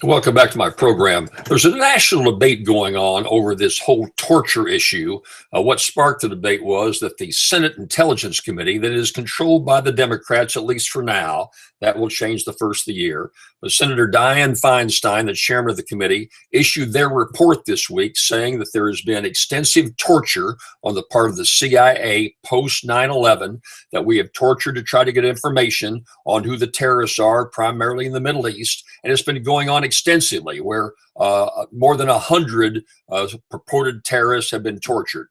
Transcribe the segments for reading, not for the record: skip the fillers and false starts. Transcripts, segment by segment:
Welcome back to my program. There's a national debate going on over this whole torture issue. What sparked the debate was that the Senate Intelligence Committee, that is controlled by the Democrats, at least for now, that will change the first of the year. But Senator Dianne Feinstein, the chairman of the committee, issued their report this week saying that there has been extensive torture on the part of the CIA post 9/11, that we have tortured to try to get information on who the terrorists are, primarily in the Middle East. And it's been going on extensively, where more than 100 purported terrorists have been tortured.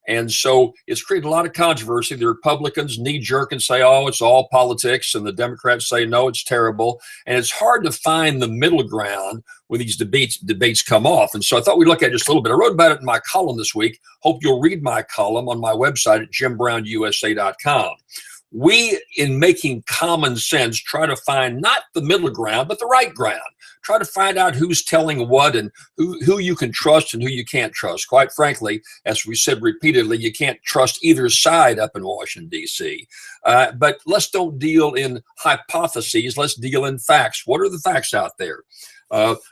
And so it's created a lot of controversy. The Republicans knee jerk and say, oh, it's all politics. And the Democrats say, no, it's terrible. And it's hard to find the middle ground when these debates come off. And so I thought we'd look at it just a little bit. I wrote about it in my column this week. Hope you'll read my column on my website at jimbrown.usa.com. We, in making common sense, try to find not the middle ground, but the right ground. Try to find out who's telling what and who you can trust and who you can't trust. Quite frankly, as we said repeatedly, you can't trust either side up in Washington, D.C. But let's don't deal in hypotheses. Let's deal in facts. What are the facts out there?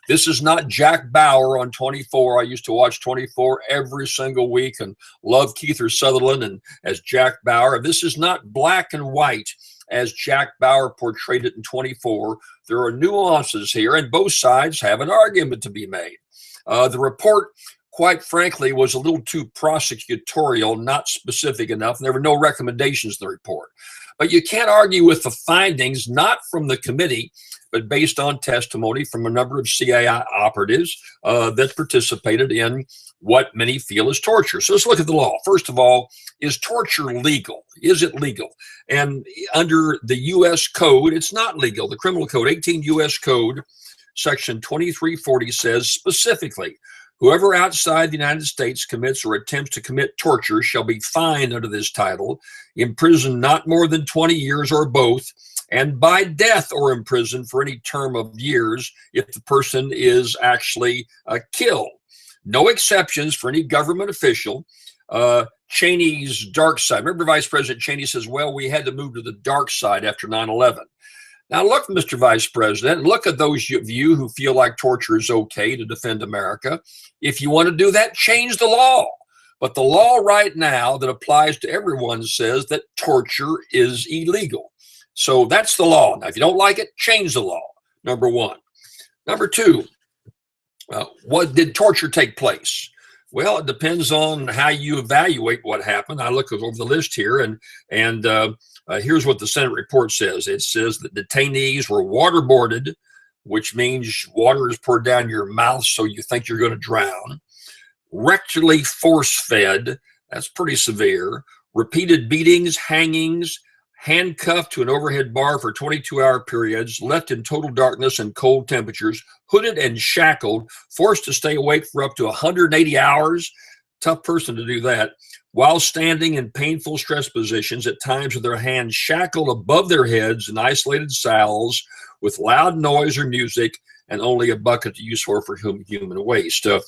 This is not Jack Bauer on 24. I used to watch 24 every single week and love Kiefer Sutherland and as Jack Bauer. This is not black and white as Jack Bauer portrayed it in 24. There are nuances here, and both sides have an argument to be made. The report, quite frankly, was a little too prosecutorial, not specific enough, and there were no recommendations in the report. But you can't argue with the findings, not from the committee, but based on testimony from a number of CIA operatives that participated in what many feel is torture. So let's look at the law. First of all, is torture legal? Is it legal? And under the U.S. Code, it's not legal. The Criminal Code, 18 U.S. Code, Section 2340 says specifically, whoever outside the United States commits or attempts to commit torture shall be fined under this title, imprisoned not more than 20 years or both, and by death or imprisoned for any term of years if the person is actually killed. No exceptions for any government official. Cheney's dark side. Remember, Vice President Cheney says, well, we had to move to the dark side after 9/11. Now, look, Mr. Vice President, look at those of you who feel like torture is okay to defend America. If you want to do that, change the law. But the law right now that applies to everyone says that torture is illegal. So that's the law. Now, if you don't like it, change the law, number one. Number two, what did torture take place? Well, it depends on how you evaluate what happened. I look over the list here, and here's what the Senate report says. It says that detainees were waterboarded, which means water is poured down your mouth so you think you're going to drown. Rectally force-fed, that's pretty severe. Repeated beatings, hangings, handcuffed to an overhead bar for 22-hour periods, left in total darkness and cold temperatures, hooded and shackled, forced to stay awake for up to 180 hours. Tough person to do that. While standing in painful stress positions, at times with their hands shackled above their heads in isolated cells with loud noise or music, and only a bucket to use for human waste. The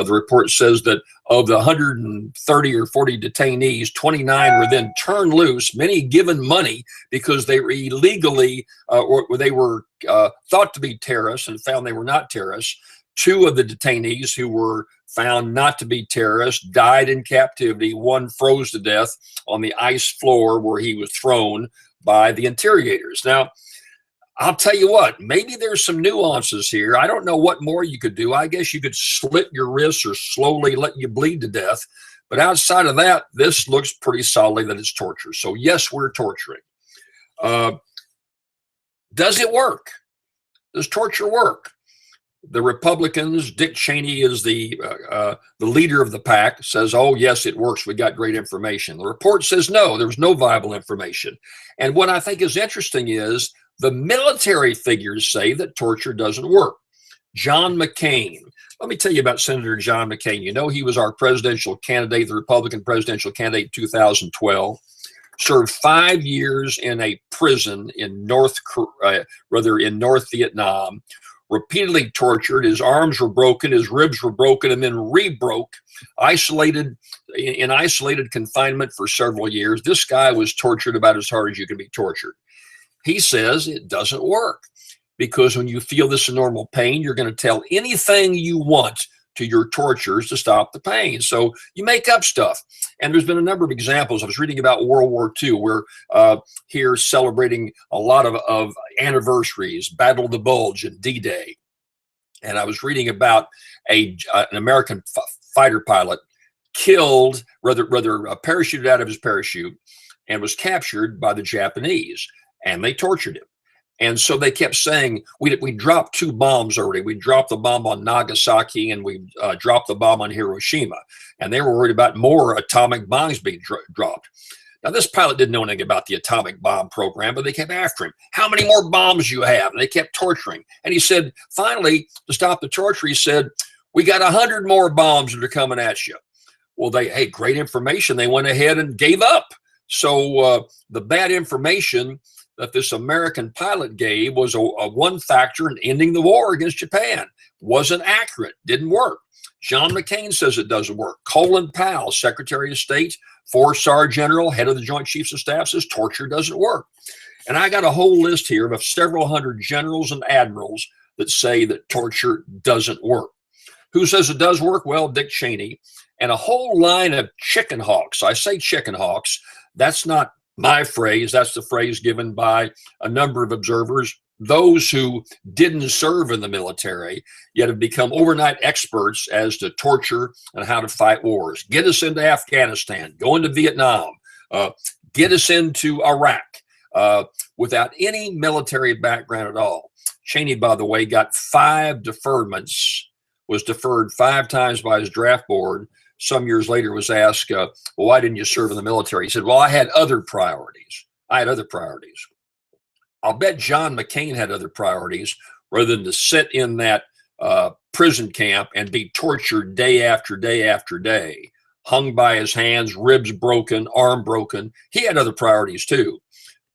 report says that of the 130 or 40 detainees, 29 were then turned loose, many given money because they were illegally, or they were thought to be terrorists and found they were not terrorists. Two of the detainees who were found not to be terrorists died in captivity. One froze to death on the ice floor where he was thrown by the interrogators. Now, I'll tell you what, maybe there's some nuances here. I don't know what more you could do. I guess you could slit your wrists or slowly let you bleed to death. But outside of that, this looks pretty solid that it's torture. So yes, we're torturing. Does it work? Does torture work? The Republicans, Dick Cheney is the leader of the pack, says, oh, yes, it works. We got great information. The report says, no, there's no viable information. And what I think is interesting is the military figures say that torture doesn't work. John McCain. Let me tell you about Senator John McCain. You know, he was our presidential candidate, the Republican presidential candidate in 2012. Served 5 years in a prison in North Vietnam. Repeatedly tortured. His arms were broken, his ribs were broken, and then re-broke, isolated in isolated confinement for several years. This guy was tortured about as hard as you can be tortured. He says it doesn't work because when you feel this enormous pain, you're going to tell anything you want to your torturers to stop the pain. So you make up stuff. And there's been a number of examples. I was reading about World War II. We're here celebrating a lot of anniversaries, Battle of the Bulge and D-Day. And I was reading about an American fighter pilot killed, rather parachuted out of his parachute and was captured by the Japanese. And they tortured him. And so they kept saying, we dropped 2 bombs already. We dropped the bomb on Nagasaki and we dropped the bomb on Hiroshima. And they were worried about more atomic bombs being dropped. Now, this pilot didn't know anything about the atomic bomb program, but they kept after him. How many more bombs you have? And they kept torturing. And he said, finally, to stop the torture, he said, we got 100 more bombs that are coming at you. Well, hey, great information. They went ahead and gave up. So the bad information that this American pilot gave was a one factor in ending the war against Japan. Wasn't accurate, didn't work. John McCain says it doesn't work. Colin Powell, Secretary of State, 4-star general, head of the Joint Chiefs of Staff, says torture doesn't work. And I got a whole list here of several hundred generals and admirals that say that torture doesn't work. Who says it does work? Well, Dick Cheney and a whole line of chicken hawks. I say chicken hawks. That's not my phrase. That's the phrase given by a number of observers, those who didn't serve in the military, yet have become overnight experts as to torture and how to fight wars. Get us into Afghanistan, go into Vietnam, get us into Iraq without any military background at all. Cheney, by the way, got 5 deferments, was deferred 5 times by his draft board. Some years later was asked, well, why didn't you serve in the military? He said, well, I had other priorities. I'll bet John McCain had other priorities rather than to sit in that prison camp and be tortured day after day after day, hung by his hands, ribs broken, arm broken. He had other priorities too,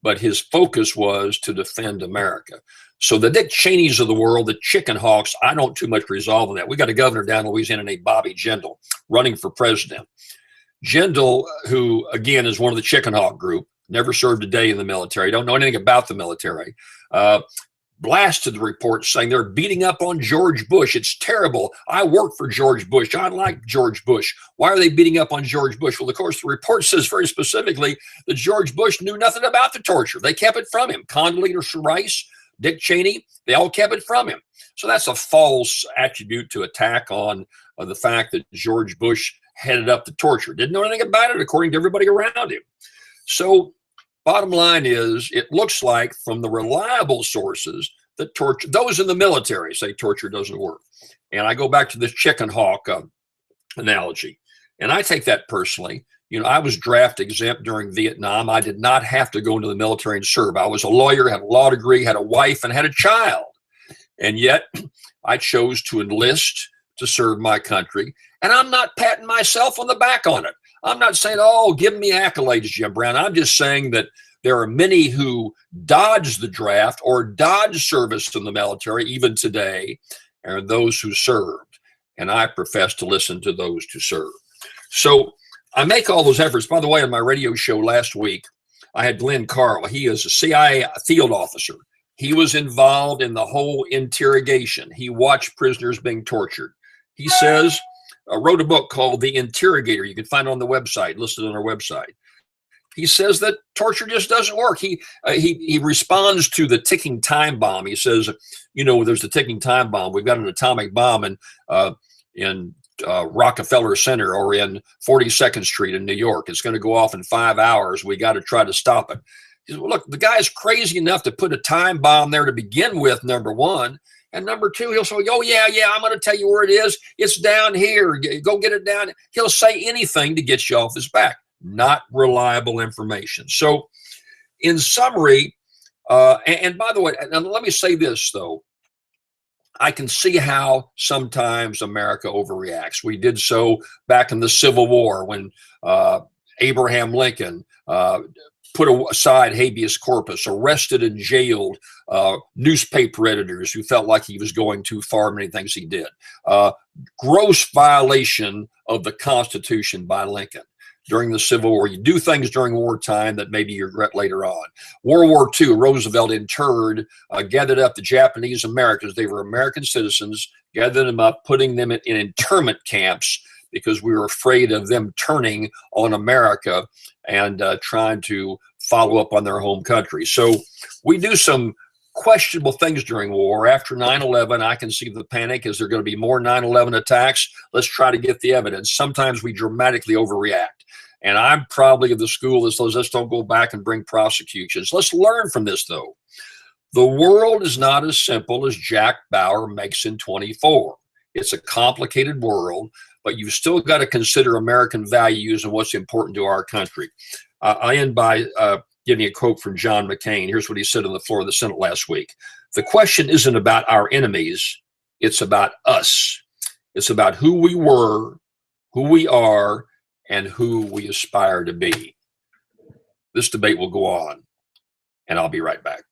but his focus was to defend America. So the Dick Cheneys of the world, the chicken hawks, I don't too much resolve on that. We got a governor down in Louisiana named Bobby Jindal running for president. Jindal, who again is one of the chicken hawk group, never served a day in the military, don't know anything about the military, blasted the report saying they're beating up on George Bush. It's terrible. I worked for George Bush. I like George Bush. Why are they beating up on George Bush? Well, of course, the report says very specifically that George Bush knew nothing about the torture. They kept it from him. Condoleezza Rice, Dick Cheney, they all kept it from him. So that's a false attribute to attack on the fact that George Bush headed up the torture. Didn't know anything about it, according to everybody around him. So bottom line is, it looks like from the reliable sources that torture, those in the military say torture doesn't work. And I go back to this chicken hawk analogy. And I take that personally. You know, I was draft exempt during Vietnam. I did not have to go into the military and serve. I was a lawyer, had a law degree, had a wife, and had a child. And yet I chose to enlist to serve my country. And I'm not patting myself on the back on it. I'm not saying, oh, give me accolades, Jim Brown. I'm just saying that there are many who dodge the draft or dodge service in the military, even today, and those who served. And I profess to listen to those who serve. So I make all those efforts. By the way, on my radio show last week, I had Glen. He is a CIA field officer. He was involved in the whole interrogation. He watched prisoners being tortured. He says, wrote a book called The Interrogator. You can find it on the website, listed on our website. He says that torture just doesn't work. He responds to the ticking time bomb. He says, you know, there's the ticking time bomb. We've got an atomic bomb in Rockefeller Center or in 42nd Street in New York. It's going to go off in 5 hours. We got to try to stop it. He says, well, look, the guy's crazy enough to put a time bomb there to begin with, number one. And number two, he'll say, oh, yeah, I'm going to tell you where it is. It's down here. Go get it down. He'll say anything to get you off his back. Not reliable information. So in summary, and by the way, and let me say this, though. I can see how sometimes America overreacts. We did so back in the Civil War when Abraham Lincoln put aside habeas corpus, arrested and jailed newspaper editors who felt like he was going too far in many things he did. Gross violation of the Constitution by Lincoln. during the Civil War. You do things during wartime that maybe you regret later on. World War II, Roosevelt interred, gathered up the Japanese Americans. They were American citizens, gathered them up, putting them in internment camps because we were afraid of them turning on America and trying to follow up on their home country. So we do some questionable things during war. After 9/11, I can see the panic. Is there going to be more 9/11 attacks? Let's try to get the evidence. Sometimes we dramatically overreact. And I'm probably of the school that says, let's don't go back and bring prosecutions. Let's learn from this, though. The world is not as simple as Jack Bauer makes in 24. It's a complicated world, but you've still got to consider American values and what's important to our country. I end by giving a quote from John McCain. Here's what he said on the floor of the Senate last week. The question isn't about our enemies. It's about us. It's about who we were, who we are, and who we aspire to be. This debate will go on, and I'll be right back.